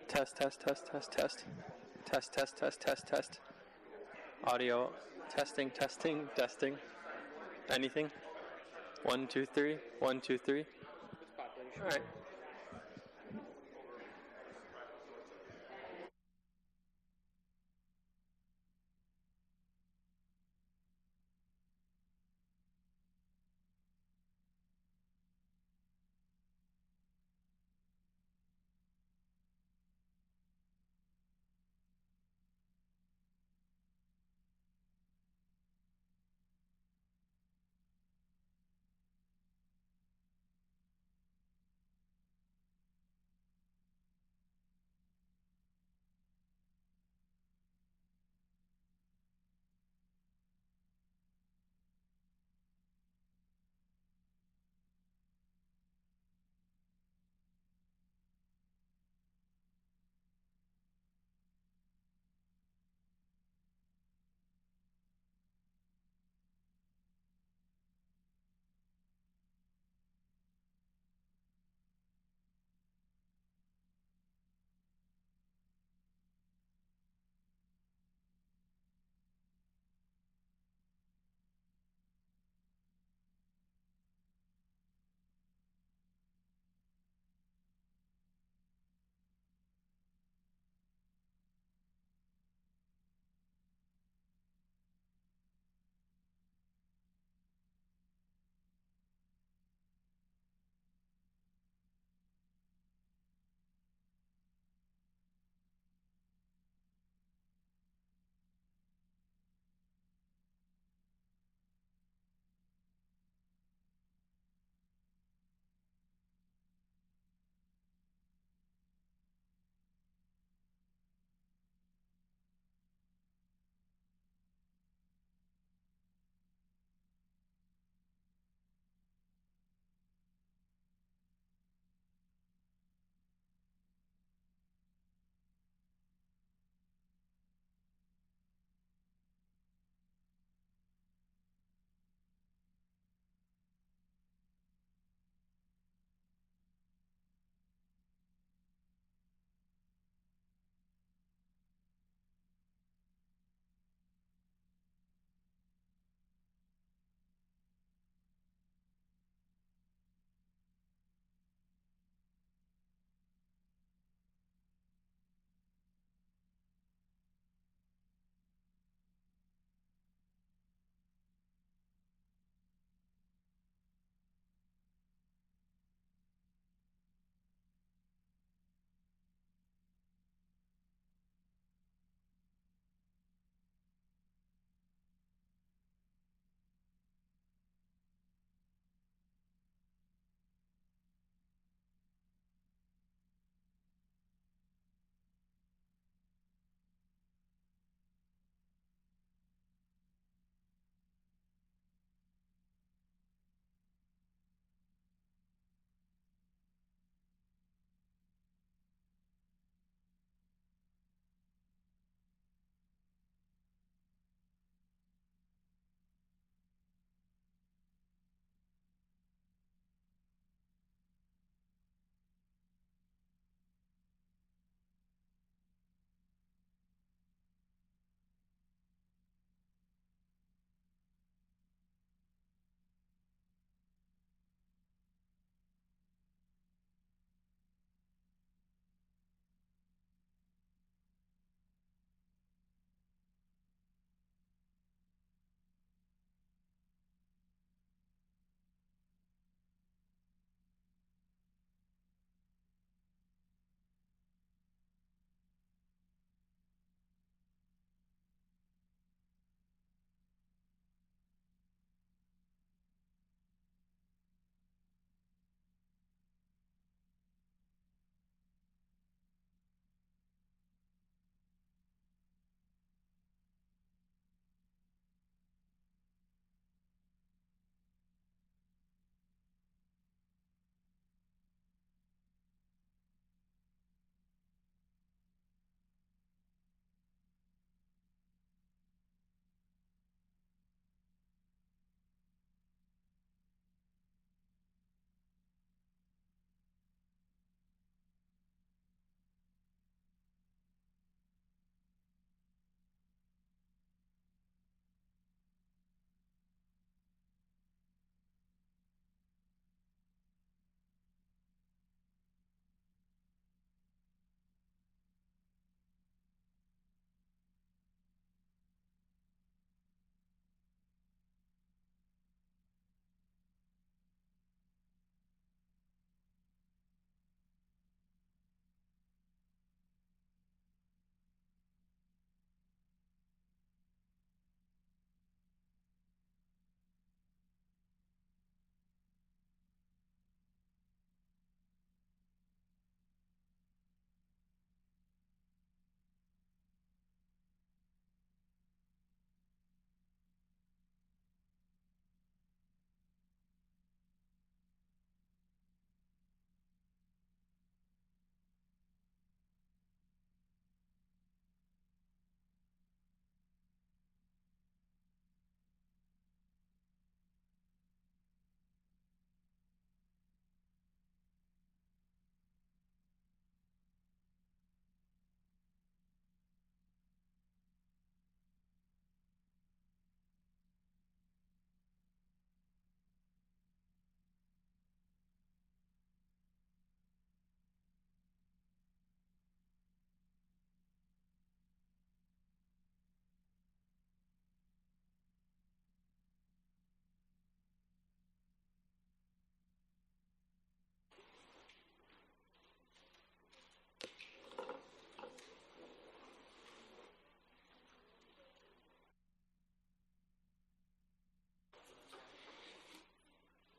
Test, test, test, test, test. Test, test, test, test, test. Audio. Testing, testing, testing. Anything? 1, 2, 3. 1, 2, 3. Alright.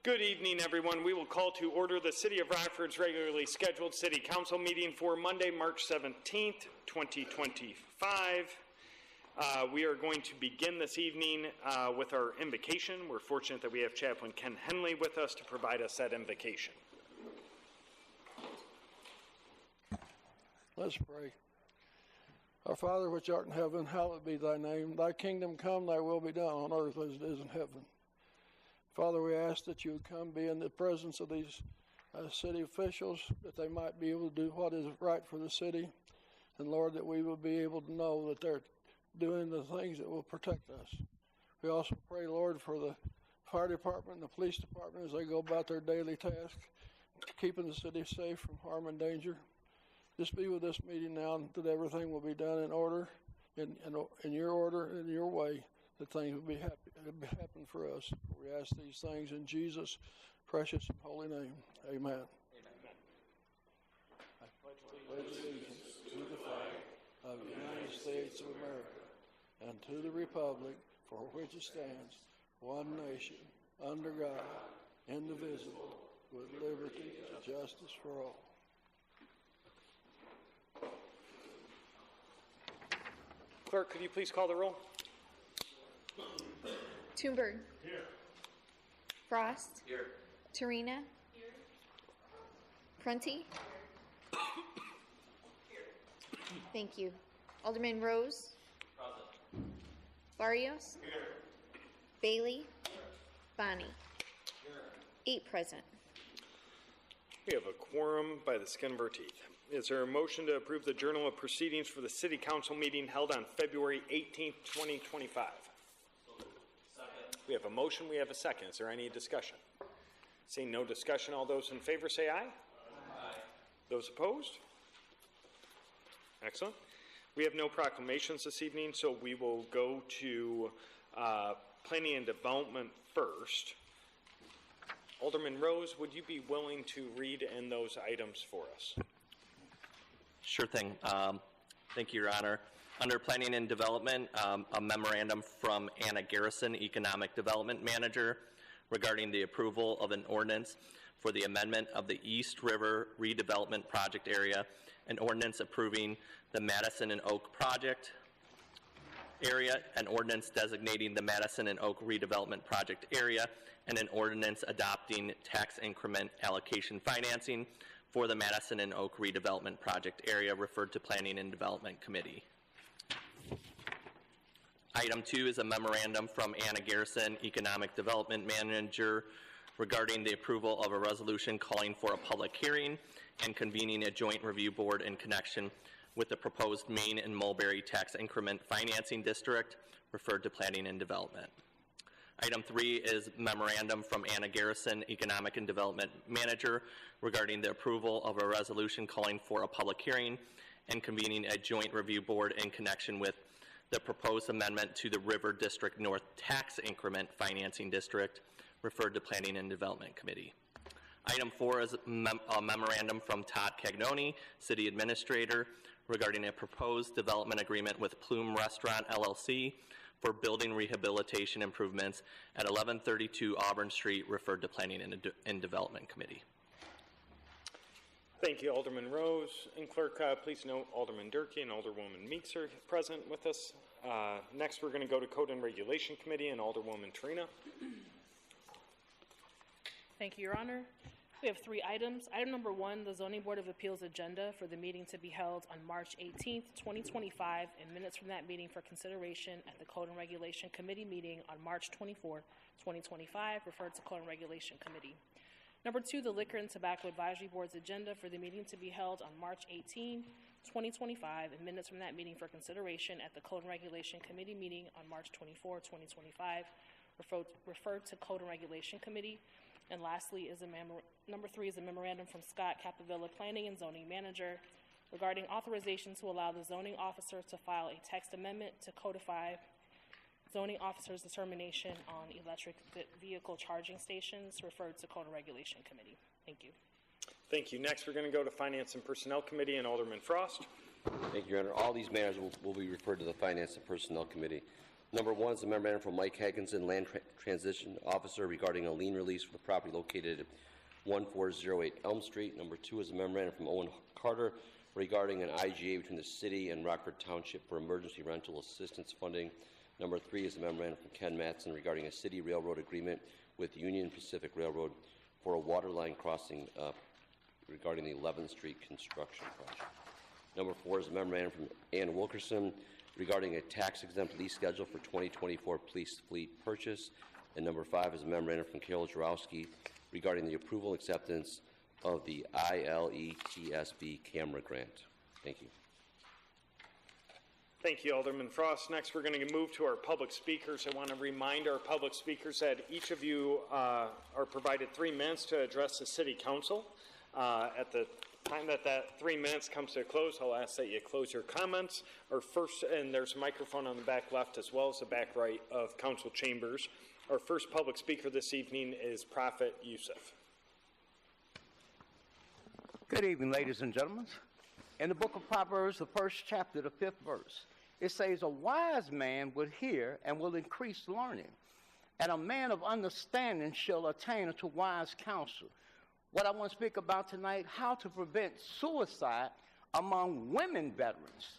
Good evening, everyone. We will call to order the City of Rockford's regularly scheduled City Council meeting for Monday, March 17th, 2025. We are going to begin this evening with our invocation. We're fortunate that we have Chaplain Ken Henley with us to provide us that invocation. Let's pray. Our Father, which art in heaven, hallowed be thy name. Thy kingdom come, thy will be done on earth as it is in heaven. Father, we ask that you would come be in the presence of these city officials, that they might be able to do what is right for the city. And Lord, that we will be able to know that they're doing the things that will protect us. We also pray, Lord, for the fire department and the police department as they go about their daily task, keeping the city safe from harm and danger. Just be with this meeting now, and that everything will be done in order, in your order, in your way, that things will be happen for us. We ask these things in Jesus' precious and holy name. Amen. I pledge allegiance to the flag of the United States of America and to the republic for which it stands, one nation, under God, indivisible, with liberty and justice for all. Clerk, could you please call the roll? Toomberg. Here. Frost. Here. Tarina. Here. Prunty. Here. Thank you. Alderman Rose. Present. Barrios. Here. Bailey. Here. Bonnie. Here. 8 present. We have a quorum by the skin of our teeth. Is there a motion to approve the Journal of Proceedings for the City Council meeting held on February 18th, 2025? We have a motion, we have a second. Is there any discussion? Seeing no discussion, all those in favor say aye. Aye. Those opposed? Excellent. We have no proclamations this evening, so we will go to Planning and Development first. Alderman Rose, would you be willing to read in those items for us? Sure thing. Thank you, Your Honor. Under Planning and Development, a memorandum from Anna Garrison, Economic Development Manager, regarding the approval of an ordinance for the amendment of the East River Redevelopment Project Area, an ordinance approving the Madison and Oak Project Area, an ordinance designating the Madison and Oak Redevelopment Project Area, and an ordinance adopting tax increment allocation financing for the Madison and Oak Redevelopment Project Area, referred to Planning and Development Committee. Item 2 is a memorandum from Anna Garrison, Economic Development Manager, regarding the approval of a resolution calling for a public hearing and convening a joint review board in connection with the proposed Main and Mulberry Tax Increment Financing District, referred to Planning and Development. Item 3 is memorandum from Anna Garrison, Economic and Development Manager, regarding the approval of a resolution calling for a public hearing and convening a joint review board in connection with the proposed amendment to the River District North Tax Increment Financing District, referred to Planning and Development Committee. Item 4 is a memorandum from Todd Cagnoni, City Administrator, regarding a proposed development agreement with Plume Restaurant, LLC, for building rehabilitation improvements at 1132 Auburn Street, referred to Planning and Development Committee. Thank you, Alderman Rose. And Clerk, please note Alderman Durkee and Alderwoman Meeks are present with us. Next, we're going to go to Code and Regulation Committee and Alderwoman Tarina. Thank you, Your Honor. We have 3 items. Item number 1, the Zoning Board of Appeals agenda for the meeting to be held on March 18th, 2025, and minutes from that meeting for consideration at the Code and Regulation Committee meeting on March 24, 2025, referred to Code and Regulation Committee. Number 2, the Liquor and Tobacco Advisory Board's agenda for the meeting to be held on March 18, 2025, and minutes from that meeting for consideration at the Code and Regulation Committee meeting on March 24, 2025, referred to Code and Regulation Committee. And lastly, number 3 is a memorandum from Scott Capavilla, Planning and Zoning Manager, regarding authorization to allow the zoning officer to file a text amendment to codify zoning officer's determination on electric vehicle charging stations, referred to Code and Regulation Committee. Thank you. Thank you. Next, we're going to go to Finance and Personnel Committee and Alderman Frost. Thank you, Your Honor. All these matters will be referred to the Finance and Personnel Committee. Number 1 is a memorandum from Mike Hagginson, Land Transition Officer, regarding a lien release for the property located at 1408 Elm Street. Number 2 is a memorandum from Owen Carter regarding an IGA between the city and Rockford Township for emergency rental assistance funding. Number 3 is a memorandum from Ken Mattson regarding a city railroad agreement with Union Pacific Railroad for a water line crossing regarding the 11th Street construction project. Number 4 is a memorandum from Ann Wilkerson regarding a tax-exempt lease schedule for 2024 police fleet purchase. And number 5 is a memorandum from Carol Jarowski regarding the approval and acceptance of the ILETSB camera grant. Thank you. Thank you, Alderman Frost. Next, we're going to move to our public speakers. I want to remind our public speakers that each of you are provided 3 minutes to address the City Council. At the time that 3 minutes comes to a close, I'll ask that you close your comments. Our first, and there's a microphone on the back left as well as the back right of council chambers. Our first public speaker this evening is Prophet Yusuf. Good evening, ladies and gentlemen. In the book of Proverbs, the first chapter, the 5th verse, it says, "A wise man will hear and will increase learning, and a man of understanding shall attain unto wise counsel." What I want to speak about tonight, how to prevent suicide among women veterans.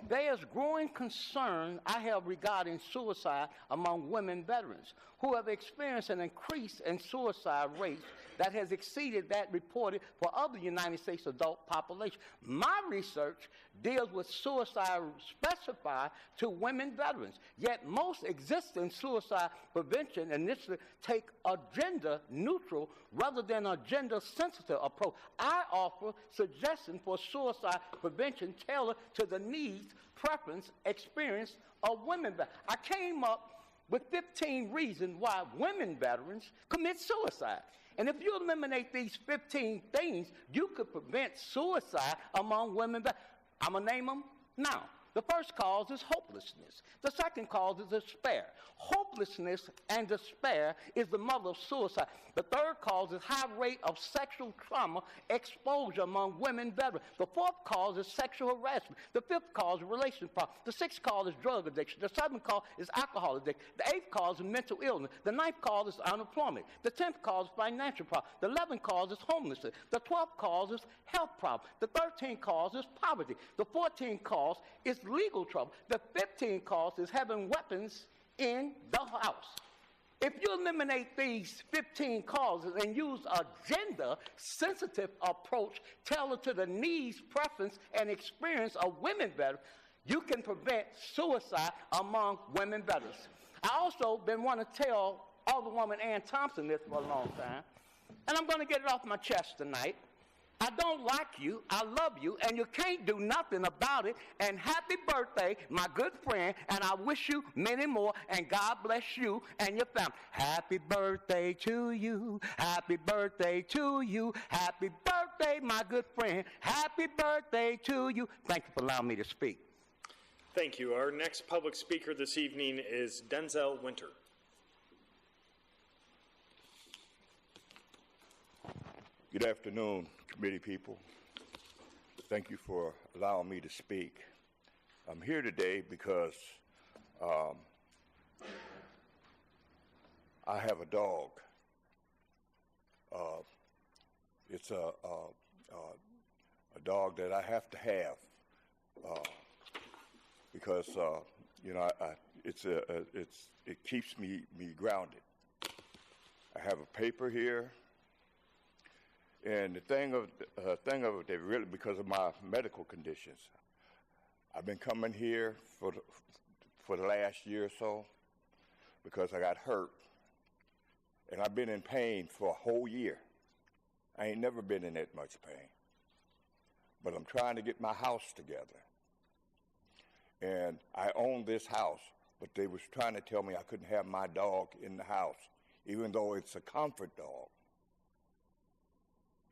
There is growing concern I have regarding suicide among women veterans who have experienced an increase in suicide rates that has exceeded that reported for other United States adult population. My research deals with suicide specified to women veterans, yet most existing suicide prevention initiatives take a gender-neutral rather than a gender-sensitive approach. I offer suggestions for suicide prevention tailored to the needs, preference, experience of women veterans. I came up with 15 reasons why women veterans commit suicide. And if you eliminate these 15 things, you could prevent suicide among women. I'm going to name them now. The first cause is hopelessness. The second cause is despair. Hopelessness and despair is the mother of suicide. The third cause is high rate of sexual trauma exposure among women veterans. The fourth cause is sexual harassment. The fifth cause is relationship problems. The sixth cause is drug addiction. The seventh cause is alcohol addiction. The eighth cause is mental illness. The ninth cause is unemployment. The 10th cause is financial problems. The 11th cause is homelessness. The 12th cause is health problems. The 13th cause is poverty. The 14th cause is legal trouble. The 15th cause is having weapons in the house. If you eliminate these 15 causes and use a gender-sensitive approach tailored to the needs, preference, and experience of women veterans, you can prevent suicide among women veterans. I also been wanting to tell Alderwoman Ann Thompson this for a long time, and I'm going to get it off my chest tonight. I don't like you, I love you, and you can't do nothing about it. And happy birthday, my good friend, and I wish you many more, and God bless you and your family. Happy birthday to you, happy birthday to you, happy birthday, my good friend, happy birthday to you. Thank you for allowing me to speak. Thank you. Our next public speaker this evening is Denzel Winter. Good afternoon, committee people. Thank you for allowing me to speak. I'm here today because I have a dog. It's a dog that I have to have because you know it keeps me grounded. I have a paper here. And the thing of it, really, because of my medical conditions, I've been coming here for the last year or so because I got hurt, and I've been in pain for a whole year. I ain't never been in that much pain, but I'm trying to get my house together. And I own this house, but they was trying to tell me I couldn't have my dog in the house, even though it's a comfort dog.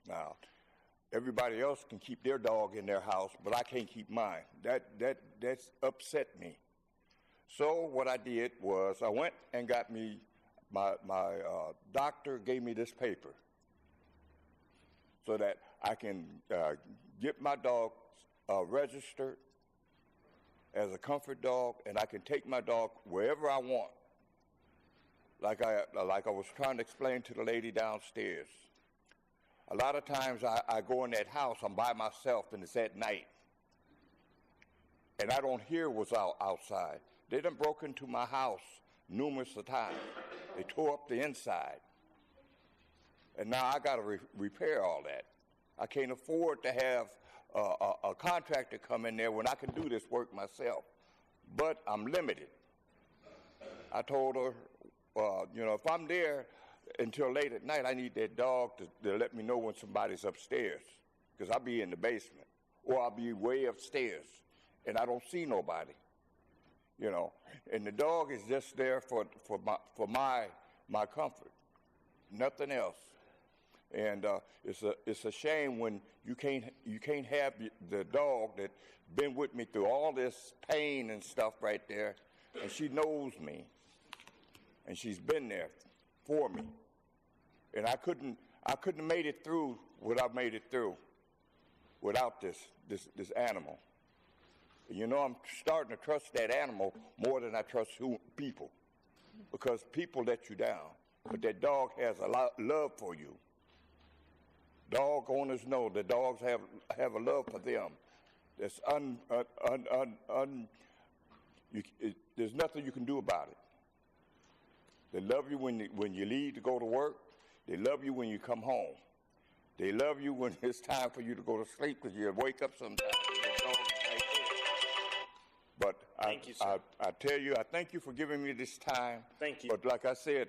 Now, everybody else can keep their dog in their house, but I can't keep mine. That's upset me. So what I did was I went and got me, my doctor gave me this paper so that I can get my dog registered as a comfort dog, and I can take my dog wherever I want. Like I was trying to explain to the lady downstairs. A lot of times I go in that house, I'm by myself, and it's at night. And I don't hear what's outside. They done broke into my house numerous times. They tore up the inside. And now I got to repair all that. I can't afford to have a contractor come in there when I can do this work myself. But I'm limited. I told her, if I'm there until late at night, I need that dog to let me know when somebody's upstairs, because I'll be in the basement, or I'll be way upstairs, and I don't see nobody, And the dog is just there for my comfort, nothing else. And it's a shame when you can't have the dog that been with me through all this pain and stuff right there, and she knows me, and she's been there for me, and I couldn't have made it through what I made it through without this animal. I'm starting to trust that animal more than I trust people, because people let you down, but that dog has a lot of love for you. Dog owners know that dogs have a love for them. That's there's nothing you can do about it. They love you when you leave to go to work. They love you when you come home. They love you when it's time for you to go to sleep, because you wake up sometimes. But Thank you, sir. I tell you, I thank you for giving me this time. Thank you. But like I said,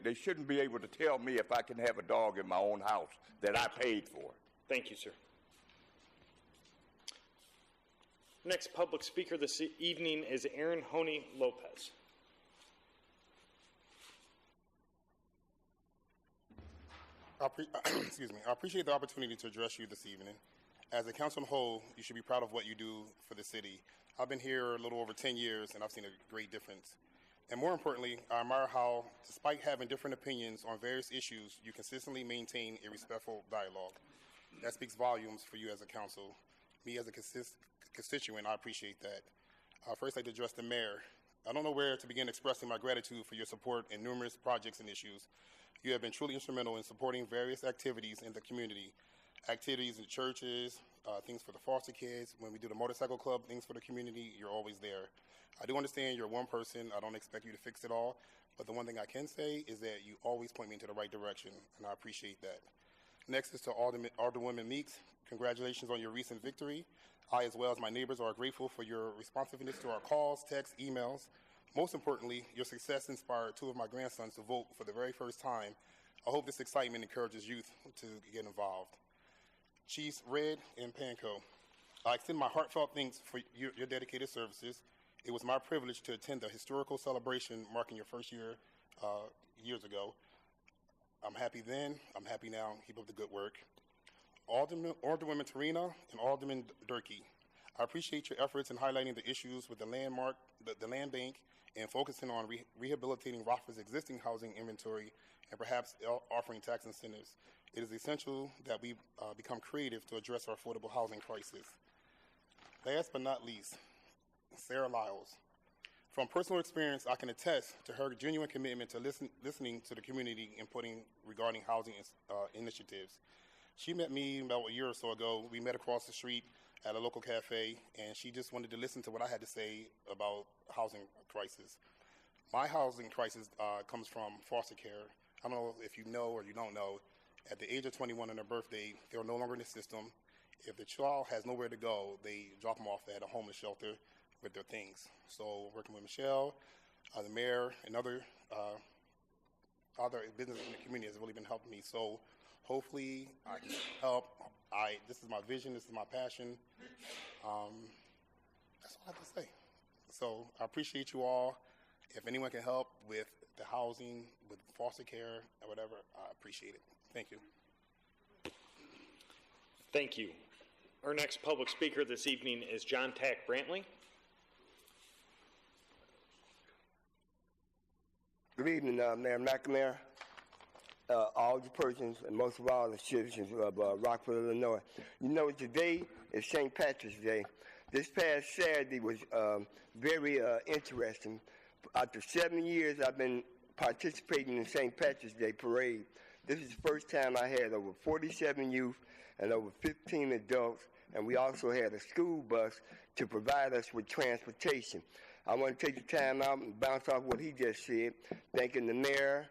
they shouldn't be able to tell me if I can have a dog in my own house that I paid for. Thank you, sir. Next public speaker this evening is Aaron Honey Lopez. Excuse me. I appreciate the opportunity to address you this evening. As a council on whole, you should be proud of what you do for the city. I've been here a little over 10 years, and I've seen a great difference. And more importantly, I admire how, despite having different opinions on various issues, you consistently maintain a respectful dialogue. That speaks volumes for you as a council. Me as a constituent, I appreciate that. First, I'd like to address the mayor. I don't know where to begin expressing my gratitude for your support in numerous projects and issues. You have been truly instrumental in supporting various activities in the community, activities in churches, things for the foster kids. When we do the motorcycle club, things for the community, you're always there. I do understand you're one person. I don't expect you to fix it all. But the one thing I can say is that you always point me into the right direction, and I appreciate that. Next is to Alderwoman Meeks. Congratulations on your recent victory. I, as well as my neighbors, are grateful for your responsiveness to our calls, texts, emails. Most importantly, your success inspired two of my grandsons to vote for the very first time. I hope this excitement encourages youth to get involved. Chiefs Red and Panko, I extend my heartfelt thanks for your dedicated services. It was my privilege to attend the historical celebration marking your first year years ago. I'm happy then, I'm happy now. Keep up the good work. Alderwomen Tarina and Alderman Durkee, I appreciate your efforts in highlighting the issues with the land bank, and focusing on rehabilitating Rockford's existing housing inventory and perhaps offering tax incentives. It is essential that we become creative to address our affordable housing crisis. Last but not least, Sarah Lyles. From personal experience, I can attest to her genuine commitment to listening to the community and putting regarding housing initiatives. She met me about a year or so ago. We met across the street at a local cafe, and she just wanted to listen to what I had to say about housing crisis. My housing crisis comes from foster care. I don't know if you know or you don't know, at the age of 21 on their birthday, they're no longer in the system. If the child has nowhere to go, they drop them off at a homeless shelter with their things. So working with Michelle, the mayor, and other businesses in the community has really been helping me. So hopefully I can help. This is my vision, this is my passion. That's all I have to say. So I appreciate you all. If anyone can help with the housing, with foster care, or whatever, I appreciate it. Thank you. Thank you. Our next public speaker this evening is John Tack Brantley. Good evening, Mayor McNamara, all the persons, and most of all the citizens of Rockford, Illinois. You know, today is St. Patrick's Day, This past Saturday was very interesting. After 7 years, I've been participating in St. Patrick's Day Parade. This is the first time I had over 47 youth and over 15 adults, and we also had a school bus to provide us with transportation. I want to take the time out and bounce off what he just said, thanking the mayor,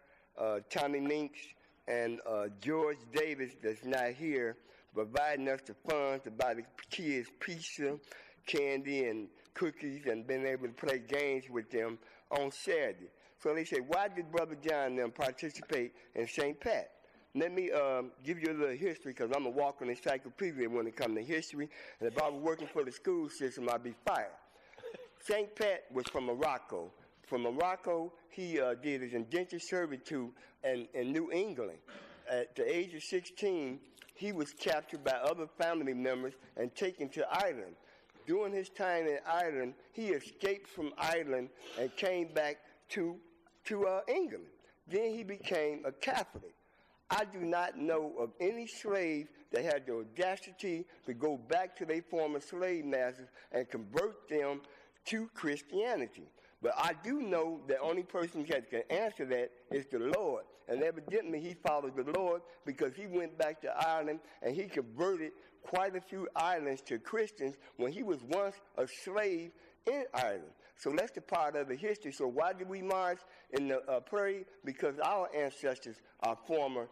Tommy Minks, and George Davis that's not here, providing us the funds to buy the kids pizza, candy, and cookies, and being able to play games with them on Saturday. So they say, why did Brother John and them participate in St. Pat? Let me give you a little history, because I'm a walking encyclopedia when it comes to history, and if I was working for the school system, I'd be fired. St. Pat was from Morocco. From Morocco, he did his indentured servitude in New England. At the age of 16, he was captured by other family members and taken to Ireland. During his time in Ireland, he escaped from Ireland and came back to England. Then he became a Catholic. I do not know of any slave that had the audacity to go back to their former slave masters and convert them to Christianity. But I do know the only person that can answer that is the Lord. And evidently he followed the Lord, because he went back to Ireland and he converted quite a few islands to Christians when he was once a slave in Ireland. So that's the part of the history. So why did we march in the parade? Because our ancestors are former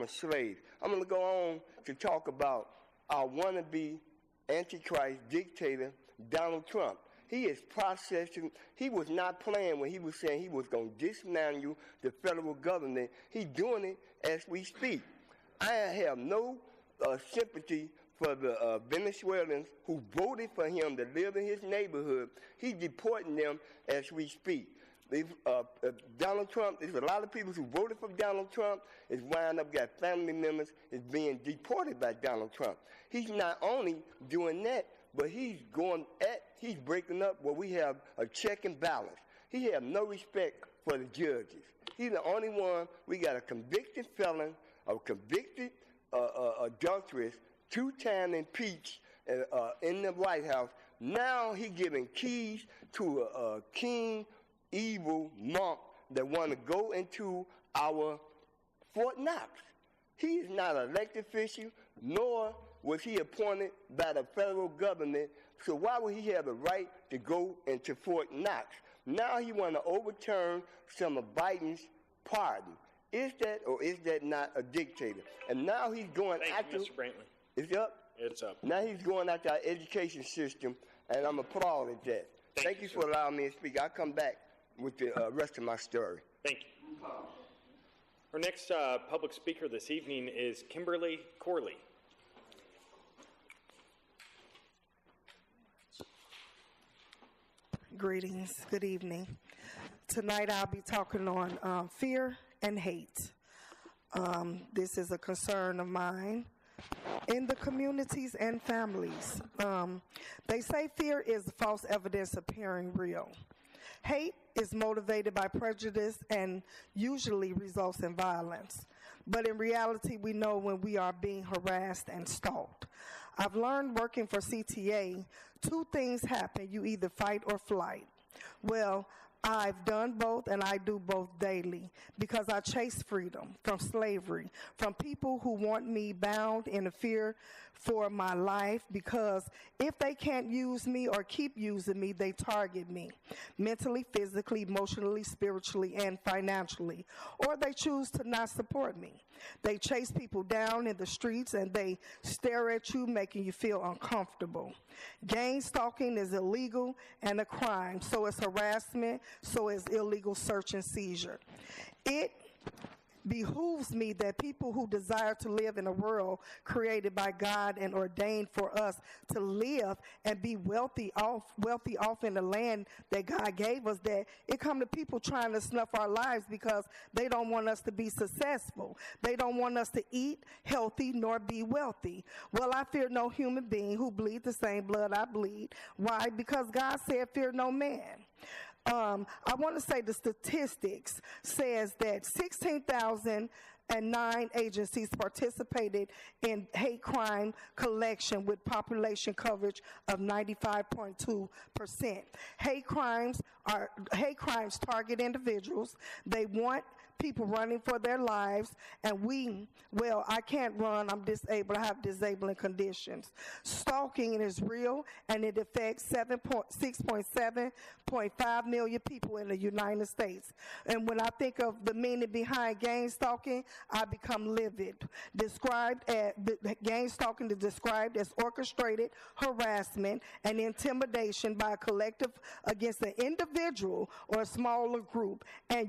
slaves. I'm going to go on to talk about our wannabe Antichrist dictator, Donald Trump. He is processing. He was not playing when he was saying he was going to dismantle the federal government. He's doing it as we speak. I have no sympathy for the Venezuelans who voted for him to live in his neighborhood. He's deporting them as we speak. Donald Trump, there's a lot of people who voted for Donald Trump is wound up, got family members, is being deported by Donald Trump. He's not only doing that, but he's breaking up where we have a check and balance. He has no respect for the judges. He's the only one. We got a convicted felon, a convicted adulteress, 2-time impeached in the White House. Now he giving keys to a king, evil monk that want to go into our Fort Knox. He is not an elected official, nor was he appointed by the federal government. So why would he have the right to go into Fort Knox? Now he want to overturn some of Biden's pardon. Is that or is that not a dictator? And now he's going after... Thank you, Mr. Brantley. Is it up? It's up. Now he's going after our education system, and I'm applauding that. Thank you for allowing me to speak. I'll come back with the rest of my story. Thank you. Our next public speaker this evening is Kimberly Corley. Greetings. Good evening. Tonight I'll be talking on fear and hate. This is a concern of mine in the communities and families. They say fear is false evidence appearing real. Hate is motivated by prejudice and usually results in violence. But in reality, we know when we are being harassed and stalked. I've learned working for CTA, two things happen. You either fight or flight. Well, I've done both, and I do both daily because I chase freedom from slavery, from people who want me bound in a fear for my life, because if they can't use me or keep using me, they target me mentally, physically, emotionally, spiritually, and financially, or they choose to not support me. They chase people down in the streets and they stare at you, making you feel uncomfortable. Gang stalking is illegal and a crime. So is harassment, so is illegal search and seizure. It behooves me that people who desire to live in a world created by God and ordained for us to live and be wealthy off in the land that God gave us, that it come to people trying to snuff our lives because they don't want us to be successful. They don't want us to eat healthy nor be wealthy. Well, I fear no human being who bleeds the same blood I bleed. Why? Because God said, fear no man. I want to say the statistics says that 16,000 and 9 agencies participated in hate crime collection with population coverage of 95.2%. Hate crimes target individuals. They want people running for their lives, and I can't run, I'm disabled, I have disabling conditions. Stalking is real, and it affects 6.5 million people in the United States. And when I think of the meaning behind gang stalking, I become livid. Gang stalking is described as orchestrated harassment and intimidation by a collective against an individual or a smaller group, and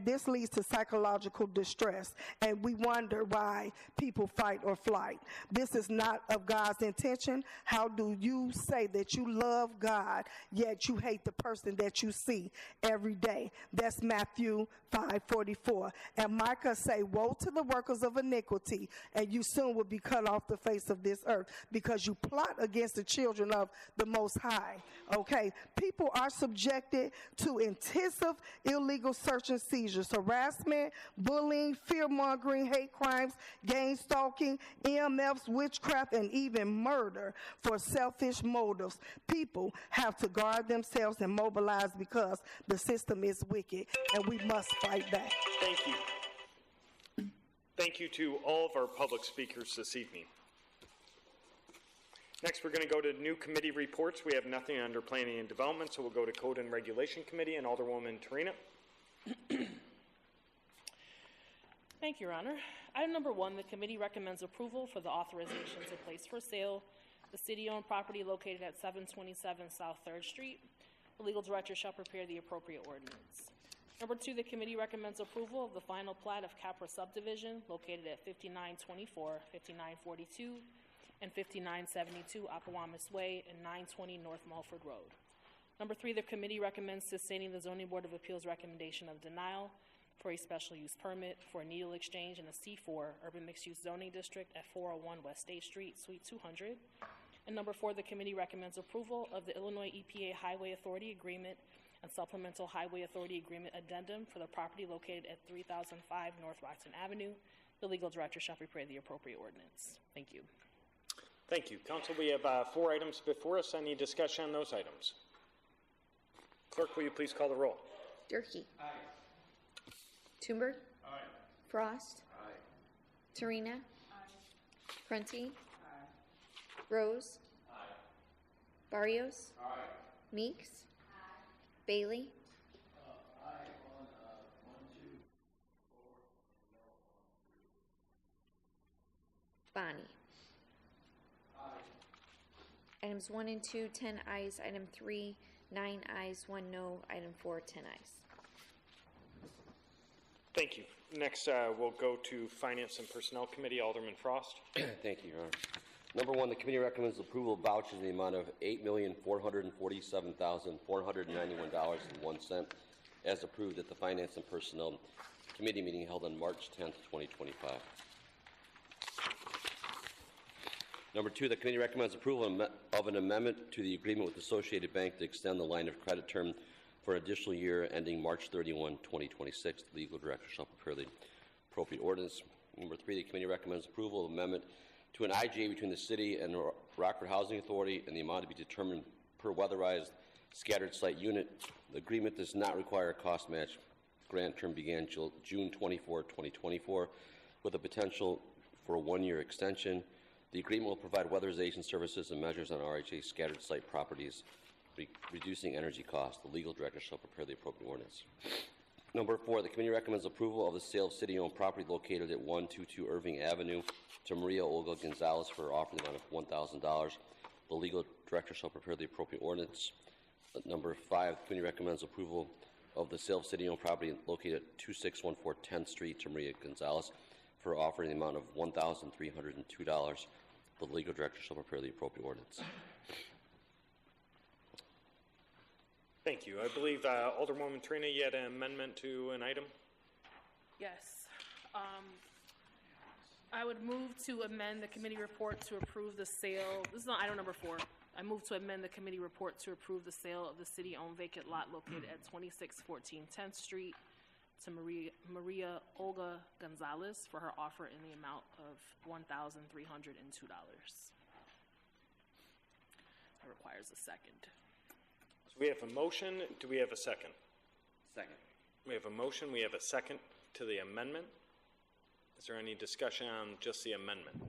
this leads to psychological distress, and we wonder why people fight or flight. This is not of God's intention. How do you say that you love God, yet you hate the person that you see every day? That's Matthew 5:44. And Micah say, woe to the workers of iniquity, and you soon will be cut off the face of this earth, because you plot against the children of the Most High. Okay, people are subjected to intensive illegal search and seizures, harassment, bullying, fear-mongering, hate crimes, gang stalking, EMFs, witchcraft, and even murder for selfish motives. People have to guard themselves and mobilize because the system is wicked, and we must fight back. Thank you. Thank you to all of our public speakers this evening. Next, we're going to go to new committee reports. We have nothing under Planning and Development, so we'll go to Code and Regulation Committee and Alderwoman Tarina. Thank you, Your Honor. Item number 1, the committee recommends approval for the authorization to place for sale the city-owned property located at 727 South 3rd Street. The legal director shall prepare the appropriate ordinance. Number 2, the committee recommends approval of the final plat of Capra subdivision located at 5924, 5942, and 5972 Appowamus Way and 920 North Mulford Road. Number 3, the committee recommends sustaining the Zoning Board of Appeals recommendation of denial for a special use permit for a needle exchange in a C4 urban mixed-use zoning district at 401 West State Street, Suite 200. And number 4, the committee recommends approval of the Illinois EPA Highway Authority Agreement and Supplemental Highway Authority Agreement Addendum for the property located at 3005 North Roxton Avenue. The legal director shall prepare the appropriate ordinance. Thank you. Thank you. Council, we have 4 items before us. Any discussion on those items? Clerk, will you please call the roll? Durkee. Aye. Toomberg. Aye. Frost. Aye. Tarina. Aye. Prunty. Aye. Rose. Aye. Barrios. Aye. Meeks. Aye. Bailey. Aye on 1, 2, 4, no on 3. Bonnie. Items 1 and 2, 10 ayes. Item 3, 9 ayes, 1 no. Item 4, 10 ayes. Thank you. Next, we'll go to Finance and Personnel Committee. Alderman Frost. Thank you, Your Honor. Number 1, the committee recommends approval of vouchers in the amount of $8,447,491.01 as approved at the Finance and Personnel Committee meeting held on March 10th, 2025. Number 2, the committee recommends approval of an amendment to the agreement with Associated Bank to extend the line of credit term for an additional year ending March 31, 2026. The legal director shall prepare the appropriate ordinance. Number 3, the committee recommends approval of amendment to an IGA between the city and the Rockford Housing Authority, and the amount to be determined per weatherized scattered site unit. The agreement does not require a cost match. Grant term began June 24, 2024, with a potential for a 1-year extension. The agreement will provide weatherization services and measures on RHA scattered site properties, reducing energy costs. The legal director shall prepare the appropriate ordinance. Number 4, the committee recommends approval of the sale of city-owned property located at 122 Irving Avenue to Maria Olga Gonzalez for an offer amount of $1,000. The legal director shall prepare the appropriate ordinance. Number 5, the committee recommends approval of the sale of city-owned property located at 2614 10th Street to Maria Gonzalez for offering the amount of $1,302. The legal director shall prepare the appropriate ordinance. Thank you. I believe Alderwoman Tarina, you had an amendment to an item? Yes. I would move to amend the committee report to approve the sale. This is not item number 4. I move to amend the committee report to approve the sale of the city-owned vacant lot located at 2614 10th Street to Maria Olga Gonzalez for her offer in the amount of $1,302. That requires a second. So we have a motion. Do we have a second? Second. We have a motion. We have a second to the amendment. Is there any discussion on just the amendment?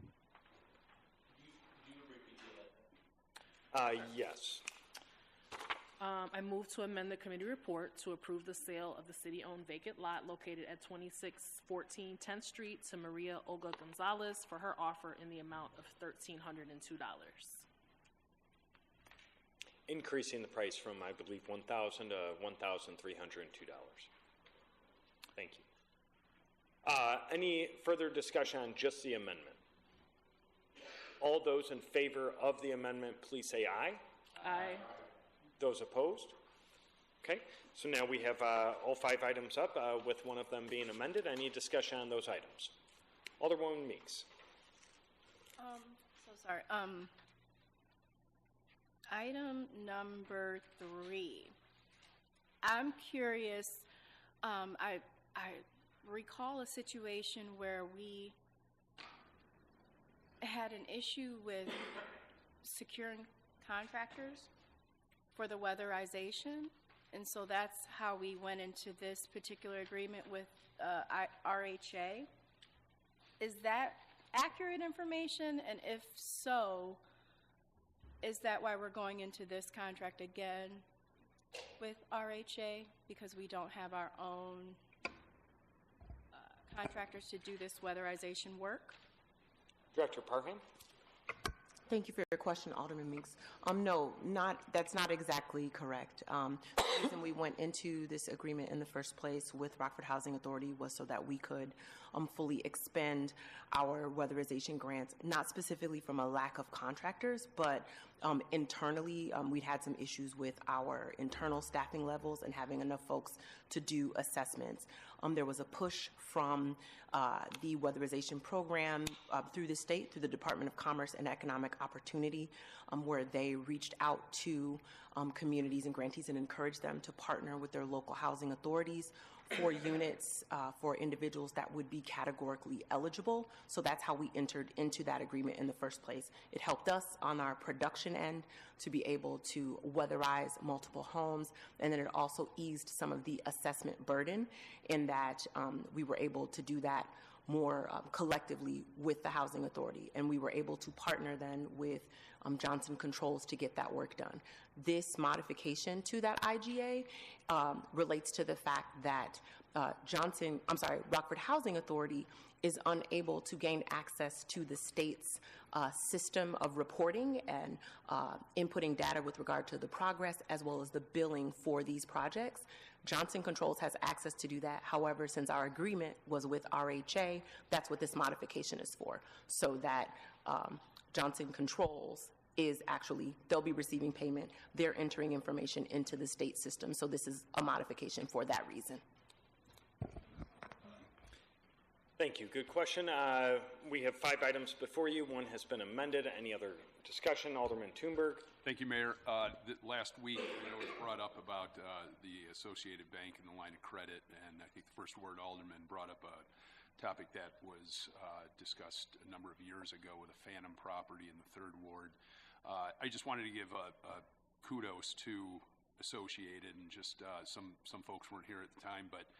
Yes. I move to amend the committee report to approve the sale of the city-owned vacant lot located at 2614 10th Street to Maria Olga Gonzalez for her offer in the amount of $1,302. Increasing the price from, I believe, $1,000 to $1,302. Thank you. Any further discussion on just the amendment? All those in favor of the amendment, please say aye. Aye. Those opposed? Okay, so now we have all 5 items up, with one of them being amended. Any discussion on those items? Alderwoman Meeks. So sorry. Item number 3. I'm curious. I recall a situation where we had an issue with securing contractors for the weatherization, and so that's how we went into this particular agreement with RHA. Is that accurate information? And if so, is that why we're going into this contract again with RHA? Because we don't have our own contractors to do this weatherization work? Director Parham. Thank you for your question, Alderman Meeks. No, that's not exactly correct. The reason we went into this agreement in the first place with Rockford Housing Authority was so that we could fully expend our weatherization grants, not specifically from a lack of contractors, but internally, we'd had some issues with our internal staffing levels and having enough folks to do assessments. There was a push from the weatherization program through the state, through the Department of Commerce and Economic Opportunity, where they reached out to communities and grantees and encouraged them to partner with their local housing authorities for units for individuals that would be categorically eligible. So that's how we entered into that agreement in the first place. It helped us on our production end to be able to weatherize multiple homes, and then it also eased some of the assessment burden in that we were able to do that more collectively with the housing authority, and we were able to partner then with Johnson Controls to get that work done. This modification to that IGA relates to the fact that Rockford Housing Authority is unable to gain access to the state's system of reporting and inputting data with regard to the progress as well as the billing for these projects. Johnson Controls has access to do that. However, since our agreement was with RHA, that's what this modification is for, so that Johnson Controls is actually, they'll be receiving payment. They're entering information into the state system. So this is a modification for that reason. Thank you. Good question. We have 5 items before you. One has been amended. Any other discussion? Alderman Thunberg. Thank you, Mayor. Last week, it was brought up about the Associated Bank and the line of credit, and I think the first ward alderman brought up a topic that was discussed a number of years ago with a phantom property in the 3rd Ward. I just wanted to give a kudos to Associated, and just some folks weren't here at the time, but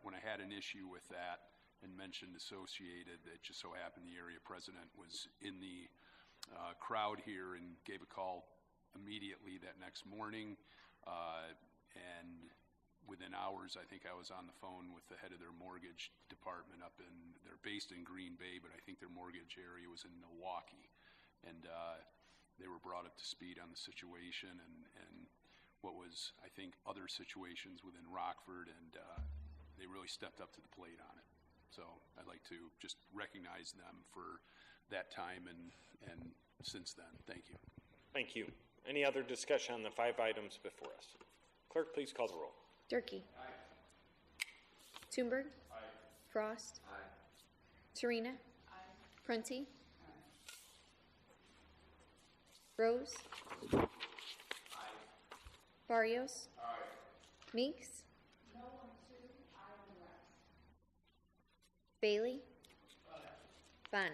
when I had an issue with that and mentioned Associated, it just so happened the area president was in the crowd here and gave a call immediately that next morning, and within hours, I think I was on the phone with the head of their mortgage department they're based in Green Bay, but I think their mortgage area was in Milwaukee. And they were brought up to speed on the situation and what was, I think, other situations within Rockford, and they really stepped up to the plate on it. So I'd like to just recognize them for that time and since then. Thank you. Thank you. Any other discussion on the 5 items before us? Clerk, please call the roll. Durkee. Aye. Thunberg. Aye. Frost. Aye. Serena. Aye. Prunty. Aye. Rose. Aye. Barrios. Aye. Meeks. No on 2. Bailey? Bonnie?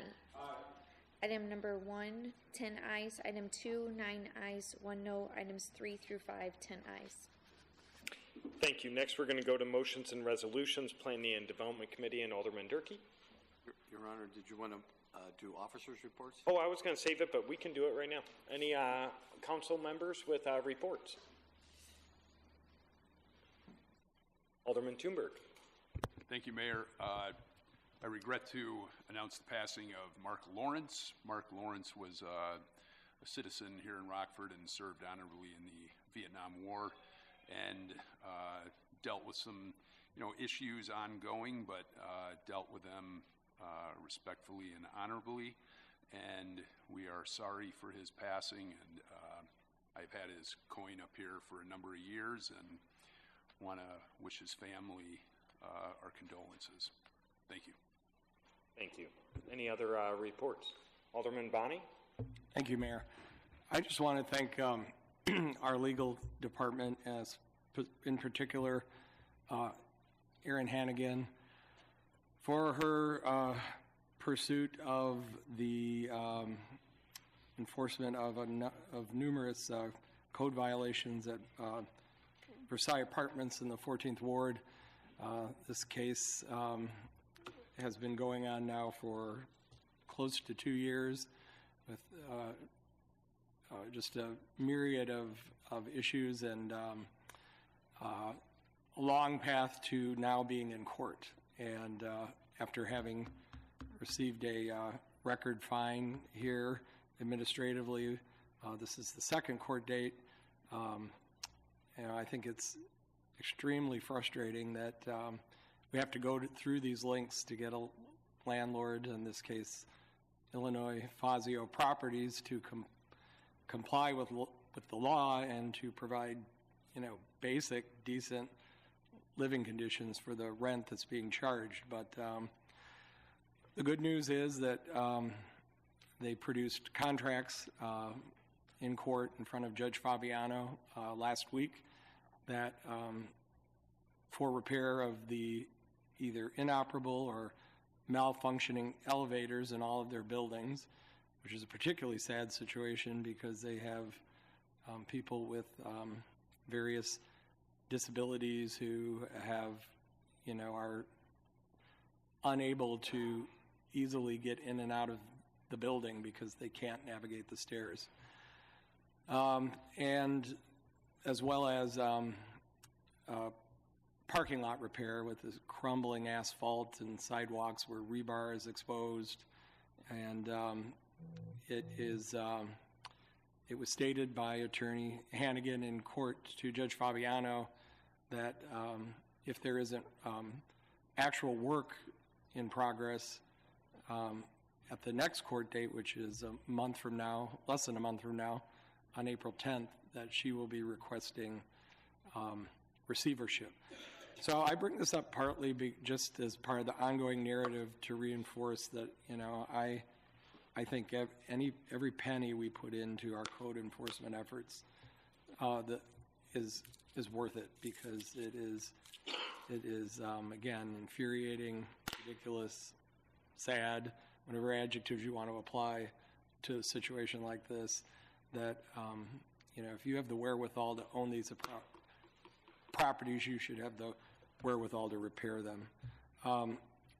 Item number 1, 10 ayes. Item 2, 9 ayes, 1 no. Items 3 through 5, 10 ayes. Thank you. Next, we're going to go to motions and resolutions, Planning and Development Committee, and Alderman Durkee. Your Honor, did you want to do officers' reports? Oh, I was going to save it, but we can do it right now. Any council members with reports? Alderman Thunberg. Thank you, Mayor. I regret to announce the passing of Mark Lawrence. Mark Lawrence was a citizen here in Rockford and served honorably in the Vietnam War, and dealt with some, issues ongoing, but dealt with them respectfully and honorably. And we are sorry for his passing. And I've had his coin up here for a number of years, and want to wish his family our condolences. Thank you. Thank you. Any other reports? Alderman Bonnie? Thank you, Mayor. I just want to thank our legal department, as in particular Erin Hannigan, for her pursuit of the enforcement of numerous code violations at Versailles Apartments in the 14th Ward. This case has been going on now for close to 2 years, with just a myriad of issues, and a long path to now being in court. And after having received a record fine here administratively, this is the second court date. I think it's extremely frustrating that we have to go through these links to get a landlord, in this case Illinois Fazio Properties, to comply with the law and to provide, basic, decent living conditions for the rent that's being charged. But the good news is that they produced contracts in court in front of Judge Fabiano last week that for repair of the either inoperable or malfunctioning elevators in all of their buildings, which is a particularly sad situation because they have people with various disabilities who have, are unable to easily get in and out of the building because they can't navigate the stairs. And as well as parking lot repair with this crumbling asphalt and sidewalks where rebar is exposed. And it was stated by Attorney Hannigan in court to Judge Fabiano that if there isn't actual work in progress at the next court date, which is a month from now, less than a month from now, on April 10th, that she will be requesting receivership. So I bring this up partly just as part of the ongoing narrative to reinforce that, I think every penny we put into our code enforcement efforts that is worth it, because it is again, infuriating, ridiculous, sad, whatever adjectives you want to apply to a situation like this, that if you have the wherewithal to own these properties, you should have the wherewithal to repair them.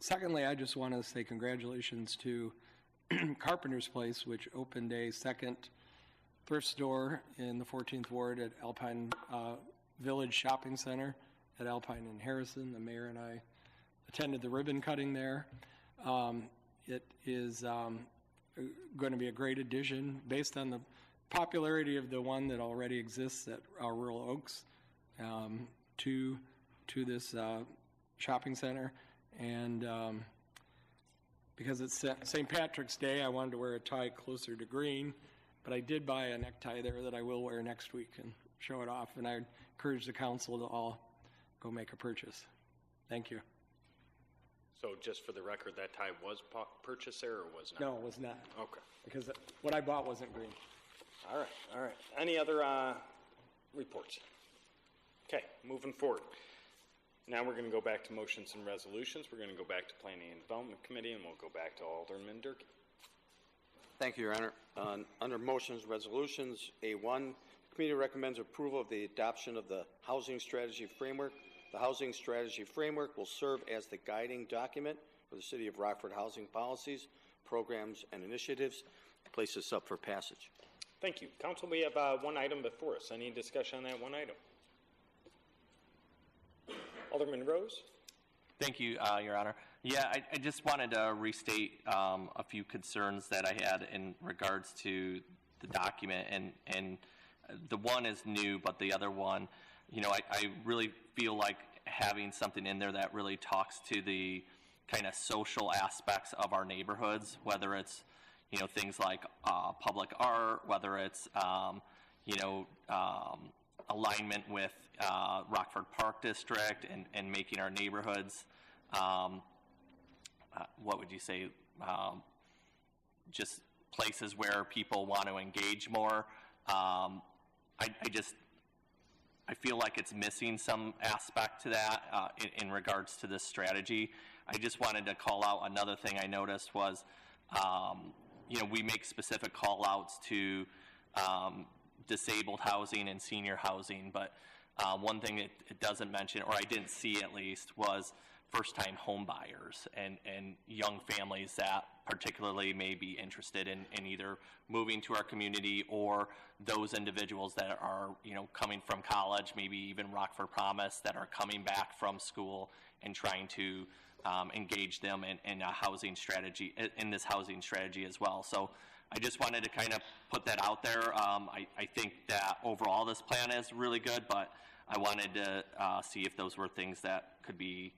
Secondly, I just want to say congratulations to Carpenter's Place, which opened a second thrift store in the 14th Ward at Alpine Village Shopping Center at Alpine and Harrison. The mayor and I attended the ribbon cutting there. It is going to be a great addition based on the popularity of the one that already exists at Rural Oaks to this shopping center. And because it's St. Patrick's Day, I wanted to wear a tie closer to green, but I did buy a necktie there that I will wear next week and show it off. And I encourage the council to all go make a purchase. Thank you. So just for the record, that tie was purchased there or was not? No, it was not. Okay. Because what I bought wasn't green. All right. Any other reports? Okay, moving forward. Now we're going to go back to motions and resolutions. We're going to go back to Planning and Development Committee, and we'll go back to Alderman Durkee. Thank you, Your Honor. Under motions, resolutions, A1, the committee recommends approval of the adoption of the Housing Strategy Framework. The Housing Strategy Framework will serve as the guiding document for the City of Rockford housing policies, programs, and initiatives. I place this up for passage. Thank you. Council, we have one item before us. Any discussion on that one item? Alderman Rose? Thank you, Your Honor. Yeah, I just wanted to restate a few concerns that I had in regards to the document, and the one is new, but the other one, you know, I really feel like having something in there that really talks to the kind of social aspects of our neighborhoods, whether it's, you know, things like public art, whether it's, you know, alignment with Rockford Park District and making our neighborhoods, what would you say, just places where people want to engage more. I feel like it's missing some aspect to that in regards to this strategy. I just wanted to call out another thing I noticed was, you know, we make specific call outs to disabled housing and senior housing, but one thing it doesn't mention, or I didn't see at least, was first-time home buyers and young families that particularly may be interested in either moving to our community, or those individuals that are, you know, coming from college, maybe even Rockford Promise, that are coming back from school and trying to engage them in a housing strategy, in this housing strategy as well. So I just wanted to kind of put that out there. I think that overall this plan is really good, but I wanted to see if those were things that could be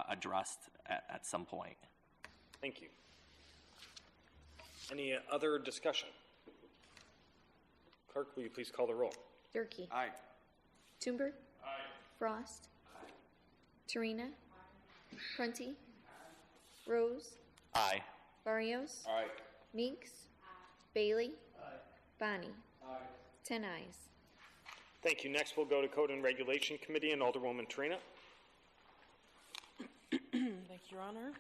addressed at some point. Thank you. Any other discussion? Clerk, will you please call the roll? Durkee. Aye. Toomberg. Aye. Frost. Aye. Torina. Aye. Prunty. Aye. Rose. Aye. Barrios. Aye. Meeks. Aye. Bailey. Aye. Bonnie. Aye. 10 ayes. Thank you. Next, we'll go to Code and Regulation Committee and Alderwoman Trina. Thank you, Your Honor.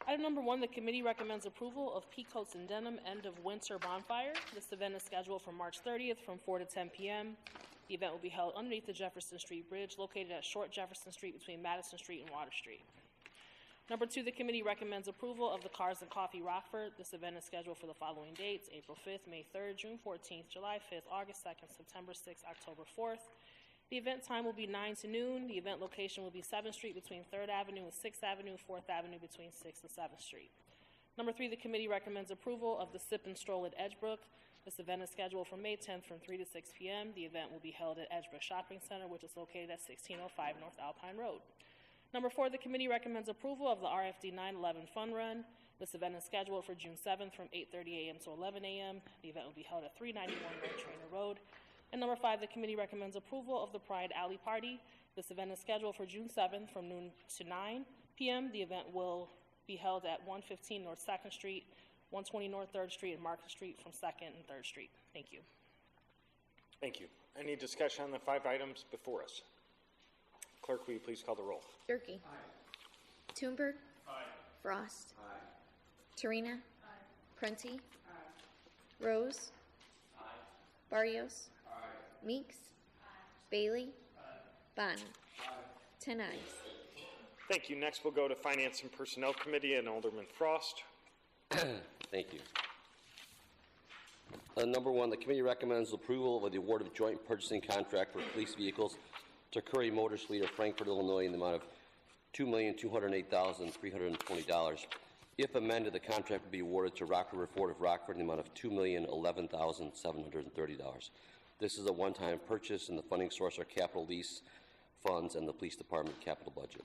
Item number 1, the committee recommends approval of Peacoats and Denim End of Winter Bonfire. This event is scheduled for March 30th from 4 to 10 p.m. The event will be held underneath the Jefferson Street Bridge, located at Short Jefferson Street between Madison Street and Water Street. Number 2, the committee recommends approval of the Cars and Coffee Rockford. This event is scheduled for the following dates: April 5th, May 3rd, June 14th, July 5th, August 2nd, September 6th, October 4th. The event time will be 9 to noon. The event location will be 7th Street between 3rd Avenue and 6th Avenue, 4th Avenue between 6th and 7th Street. Number 3, the committee recommends approval of the Sip and Stroll at Edgebrook. This event is scheduled for May 10th from 3 to 6 p.m. The event will be held at Edgebrook Shopping Center, which is located at 1605 North Alpine Road. Number 4, the committee recommends approval of the RFD 911 Fun Run. This event is scheduled for June 7th from 8:30 a.m. to 11 a.m. The event will be held at 391 North Trainer Road. And number 5, the committee recommends approval of the Pride Alley Party. This event is scheduled for June 7th from noon to 9 p.m. The event will be held at 115 North 2nd Street, 120 North 3rd Street, and Market Street from 2nd and 3rd Street. Thank you. Thank you. Any discussion on the 5 items before us? Clerk, will you please call the roll? Durkee. Aye. Toomberg. Aye. Frost. Aye. Torina. Aye. Prunty. Aye. Rose. Aye. Barrios. Aye. Meeks. Aye. Bailey. Aye. Bonnie. Aye. 10 ayes. Thank you. Next, we'll go to Finance and Personnel Committee and Alderman Frost. Thank you. Number 1, the committee recommends approval of the award of joint purchasing contract for police vehicles to Curry Motors Fleet of Frankfort, Illinois, in the amount of $2,208,320. If amended, the contract will be awarded to Ford of Rockford in the amount of $2,011,730. This is a one-time purchase, and the funding source are capital lease funds and the police department capital budget.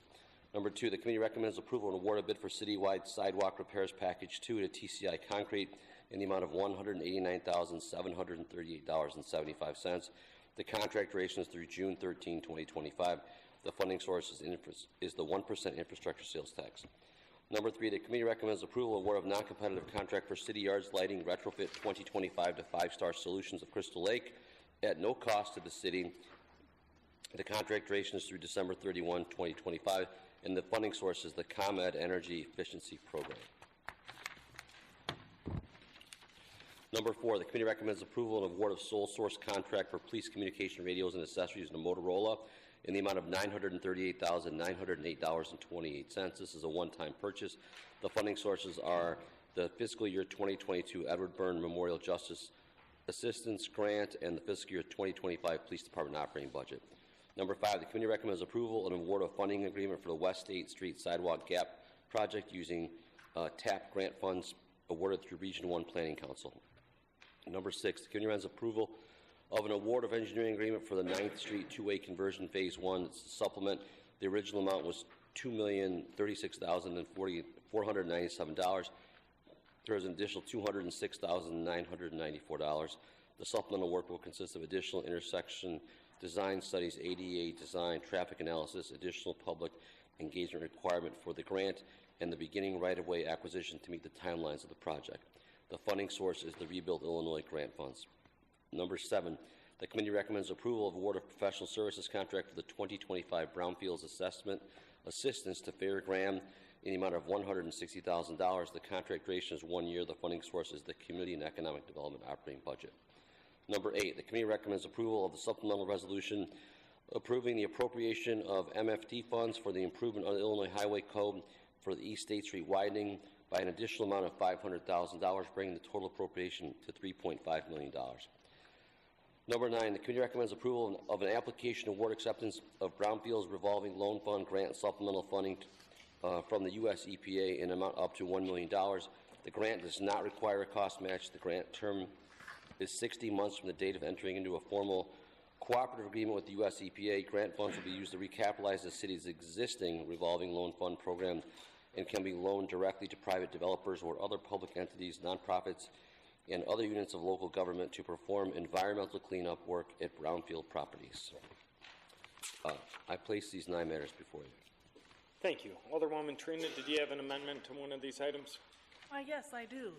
Number 2, the committee recommends approval and award a bid for citywide sidewalk repairs package 2 to TCI Concrete in the amount of $189,738.75. The contract duration is through June 13, 2025. The funding source is the 1% infrastructure sales tax. Number 3, the committee recommends approval and award of non-competitive contract for City Yards Lighting Retrofit 2025 to 5 Star Solutions of Crystal Lake at no cost to the city The contract duration is through December 31, 2025, and the funding source is the ComEd Energy Efficiency Program. Number 4, the committee recommends approval and award of sole source contract for police communication radios and accessories to Motorola in the amount of $938,908.28. This is a one-time purchase. The funding sources are the fiscal year 2022 Edward Byrne Memorial Justice Assistance Grant and the fiscal year 2025 Police Department operating budget. Number 5, the committee recommends approval and award of funding agreement for the West 8th Street Sidewalk Gap project using TAP grant funds awarded through Region 1 Planning Council. Number 6, the committee recommends approval of an award of engineering agreement for the 9th Street two-way conversion Phase 1. It's a supplement. The original amount was $2,036,497. There is an additional $206,994. The supplemental work will consist of additional intersection design studies, ADA design, traffic analysis, additional public engagement requirement for the grant, and the beginning right-of-way acquisition to meet the timelines of the project. The funding source is the Rebuild Illinois grant funds. Number 7, the committee recommends approval of award of professional services contract for the 2025 Brownfields Assessment Assistance to Fair Graham in the amount of $160,000. The contract duration is 1 year. The funding source is the Community and Economic Development operating budget. Number 8, the committee recommends approval of the supplemental resolution approving the appropriation of MFD funds for the improvement of the Illinois Highway Code for the East State Street widening by an additional amount of $500,000, bringing the total appropriation to $3.5 million. Number 9, the committee recommends approval of an application award acceptance of Brownfields Revolving Loan Fund grant supplemental funding from the U.S. EPA in an amount up to $1 million. The grant does not require a cost match. The grant term is 60 months from the date of entering into a formal cooperative agreement with the U.S. EPA. Grant funds will be used to recapitalize the city's existing revolving loan fund program and can be loaned directly to private developers or other public entities, nonprofits, and other units of local government to perform environmental cleanup work at brownfield properties. I place these 9 matters before you. Thank you. Alderwoman Trina, did you have an amendment to one of these items? Yes, I do.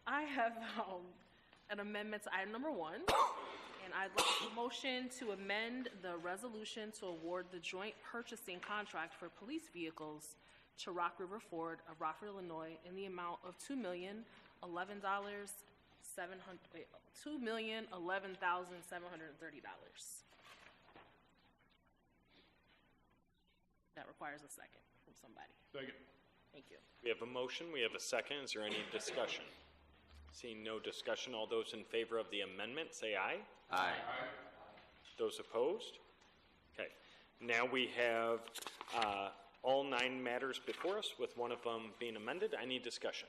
I have an amendment to item number 1, and I'd like a motion to amend the resolution to award the joint purchasing contract for police vehicles to Rock River Ford of Rockford, Illinois, in the amount of $2,011,730. That requires a second from somebody. Second. Thank you. We have a motion. We have a second. Is there any discussion? Seeing no discussion, all those in favor of the amendment say aye. Aye. Those opposed? Okay. Now we have all 9 matters before us, with one of them being amended. Any discussion?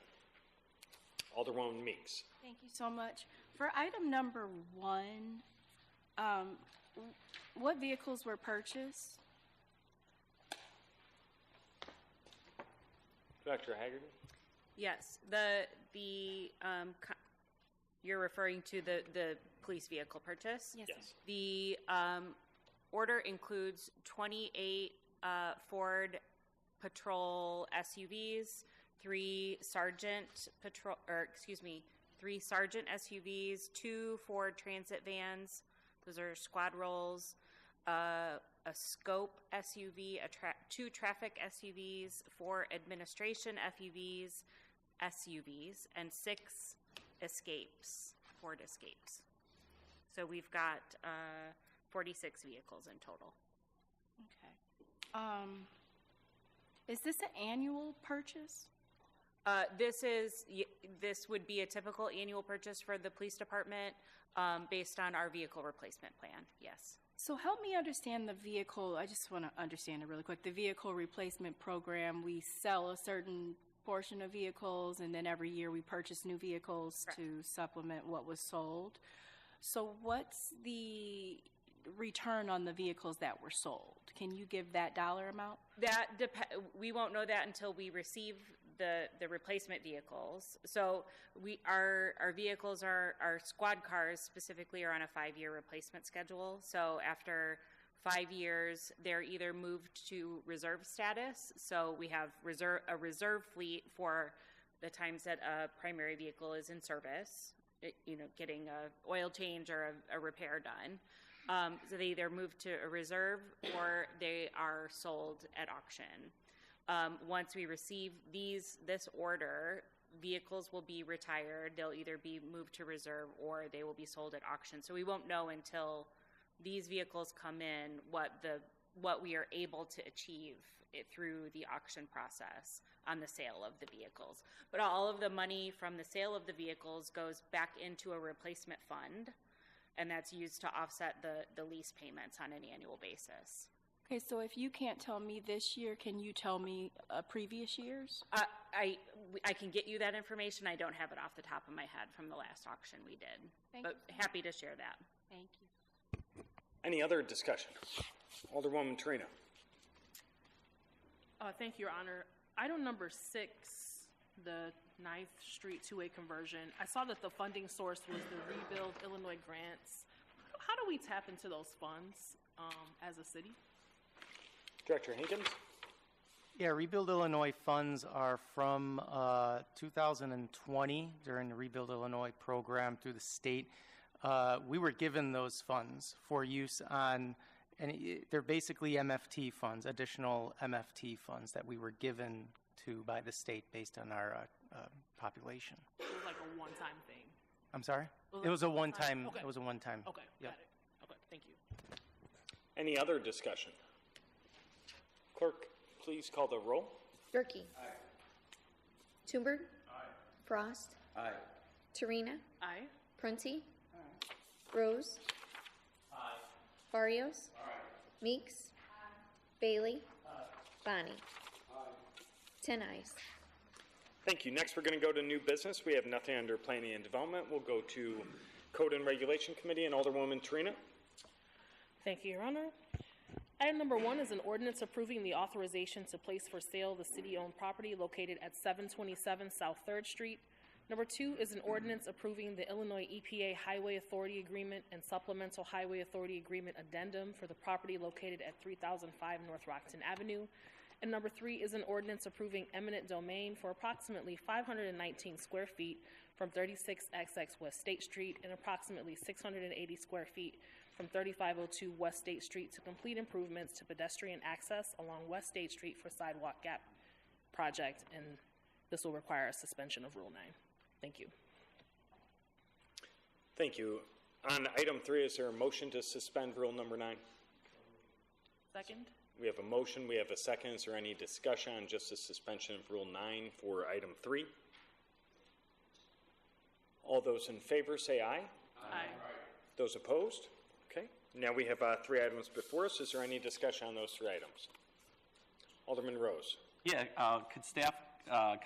Alderwoman Meeks. Thank you so much. For item number 1, what vehicles were purchased? Dr. Haggerty? Yes, you're referring to the police vehicle purchase? Yes. The order includes 28 Ford Patrol SUVs, 3 Sergeant SUVs, 2 Ford Transit vans, those are squad rolls, a Scope SUV, 2 traffic SUVs, 4 administration SUVs, and 6 Ford Escapes. So we've got 46 vehicles in total. Okay. Is this an annual purchase? This would be a typical annual purchase for the police department based on our vehicle replacement plan, yes. So help me understand the vehicle. I just want to understand it really quick. The vehicle replacement program, we sell a certain portion of vehicles, and then every year we purchase new vehicles to supplement what was sold. So what's the return on the vehicles that were sold? Can you give that dollar amount? We won't know that until we receive the replacement vehicles. So our vehicles our squad cars specifically are on a 5-year replacement schedule. So after 5 years, they're either moved to reserve status. So we have a reserve fleet for the times that a primary vehicle is in service, getting a oil change or a repair done. So they either move to a reserve or they are sold at auction. Once we receive this order, vehicles will be retired. They'll either be moved to reserve or they will be sold at auction. So we won't know until these vehicles come in what we are able to achieve through the auction process on the sale of the vehicles. But all of the money from the sale of the vehicles goes back into a replacement fund, and that's used to offset the lease payments on an annual basis. Okay, so if you can't tell me this year, can you tell me previous years? I can get you that information. I don't have it off the top of my head from the last auction we did. But happy to share that. Thank you. Any other discussion? Alderwoman Trina. Thank you, Your Honor. Item number 6, the 9th Street two-way conversion. I saw that the funding source was the Rebuild Illinois grants. How do we tap into those funds as a city? Director Hankins? Yeah, Rebuild Illinois funds are from 2020 during the Rebuild Illinois program through the state. We were given those funds for use on, and they're basically MFT funds, additional MFT funds that we were given to by the state based on our population. It was like a one-time thing. I'm sorry? It was a one-time. Okay. It was a one-time. Okay, yep. Got it. Okay, thank you. Any other discussion? Clerk, please call the roll. Durkee. Aye. Toomberg. Aye. Frost. Aye. Tarina. Aye. Prunty. Aye. Rose. Aye. Barrios. Aye. Meeks. Aye. Bailey. Aye. Bonnie. Aye. 10 ayes. Thank you. Next, we're going to go to new business. We have nothing under planning and development. We'll go to Code and Regulation Committee and Alderwoman Tarina. Thank you, Your Honor. Item number 1 is an ordinance approving the authorization to place for sale the city-owned property located at 727 South 3rd Street. Number 2 is an ordinance approving the Illinois EPA Highway Authority Agreement and Supplemental Highway Authority Agreement addendum for the property located at 3005 North Rockton Avenue. And number 3 is an ordinance approving eminent domain for approximately 519 square feet from 36XX West State Street and approximately 680 square feet from 3502 West State Street to complete improvements to pedestrian access along West State Street for sidewalk gap project, and this will require a suspension of Rule 9. Thank you. Thank you. On item 3, is there a motion to suspend Rule number 9? Second. We have a motion. We have a second. Is there any discussion on just the suspension of Rule 9 for item 3? All those in favor say aye. Aye. Those opposed? Okay. Now we have 3 items before us. Is there any discussion on those 3 items? Alderman Rose. Yeah, could staff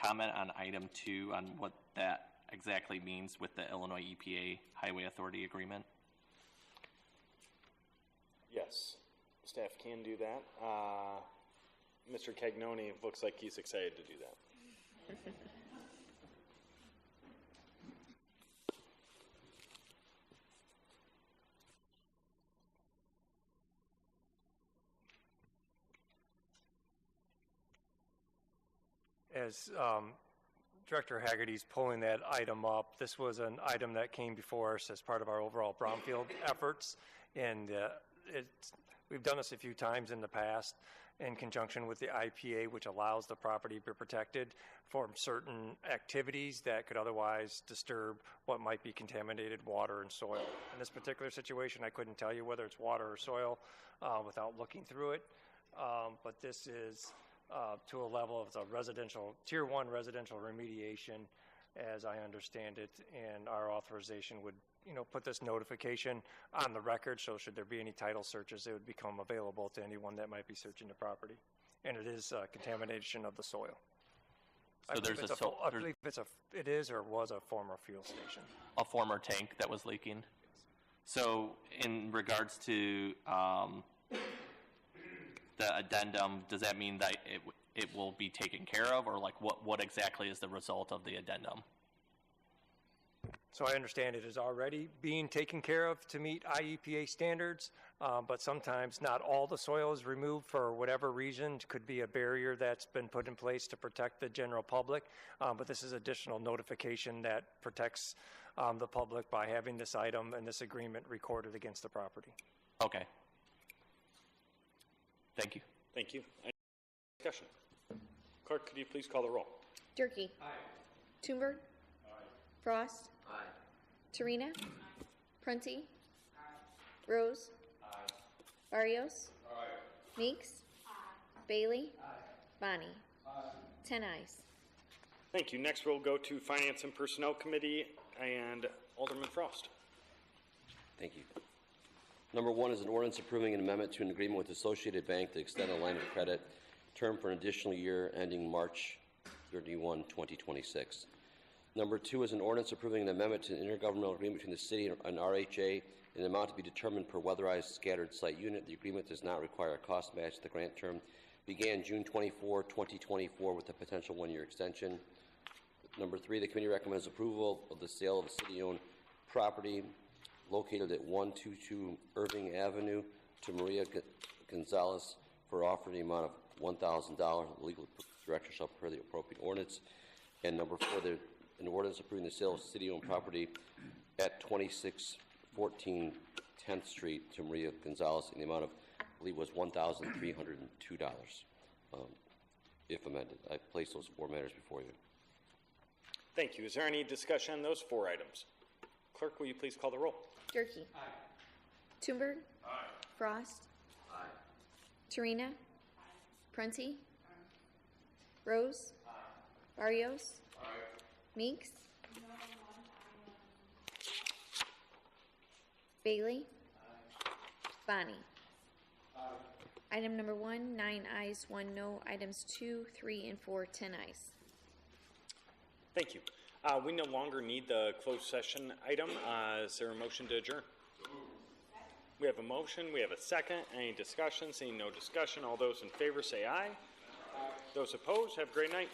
comment on item 2 on what that exactly means with the Illinois EPA Highway Authority Agreement? Yes, staff can do that. Mr. Cagnoni looks like he's excited to do that. As Director Haggerty's pulling that item up, this was an item that came before us as part of our overall brownfield efforts, and we've done this a few times in the past in conjunction with the IPA, which allows the property to be protected from certain activities that could otherwise disturb what might be contaminated water and soil. In this particular situation, I couldn't tell you whether it's water or soil without looking through it, but this is to a level of a residential, Tier 1 residential remediation, as I understand it, and our authorization would, put this notification on the record, so should there be any title searches, it would become available to anyone that might be searching the property. And it is contamination of the soil. So I believe it is or was a former fuel station. A former tank that was leaking. So in regards to the addendum, does that mean that it will be taken care of, or like what exactly is the result of the addendum? So I understand it is already being taken care of to meet IEPA standards, but sometimes not all the soil is removed for whatever reason. It could be a barrier that's been put in place to protect the general public, but this is additional notification that protects the public by having this item and this agreement recorded against the property. Okay. Thank you. Thank you. Any discussion? Clerk, could you please call the roll? Durkee. Aye. Toomberg. Aye. Frost. Aye. Torina. Prunty. Rose. Barrios. Meeks. Bailey. Bonnie. 10 ayes. Thank you. Next, we'll go to Finance and Personnel Committee and Alderman Frost. Thank you. Number 1 is an ordinance approving an amendment to an agreement with Associated Bank to extend a line of credit term for an additional year ending March 31, 2026. Number 2 is an ordinance approving an amendment to an intergovernmental agreement between the city and RHA in an amount to be determined per weatherized scattered site unit. The agreement does not require a cost match. The grant term began June 24, 2024 with a potential 1-year extension. Number 3, the committee recommends approval of the sale of city-owned property located at 122 Irving Avenue to Maria Gonzalez for offering the amount of $1,000. The legal director shall prepare the appropriate ordinance. And number 4, an ordinance approving the sale of city-owned property at 2614 10th Street to Maria Gonzalez in the amount of, I believe, was $1,302, if amended. I place those 4 matters before you. Thank you. Is there any discussion on those 4 items? Clerk, will you please call the roll? Durkee. Aye. Toomberg. Aye. Frost. Aye. Torina. Prunty. Rose. Barrios. Meeks. Bailey. Bonnie. Item number 1, 9 ayes, 1 no. Items 2, 3, and 4, 10 ayes. Thank you. We no longer need the closed session item. Is there a motion to adjourn? We have a motion. We have a second. Any discussion? Seeing no discussion, all those in favor say aye. Those opposed, have a great night.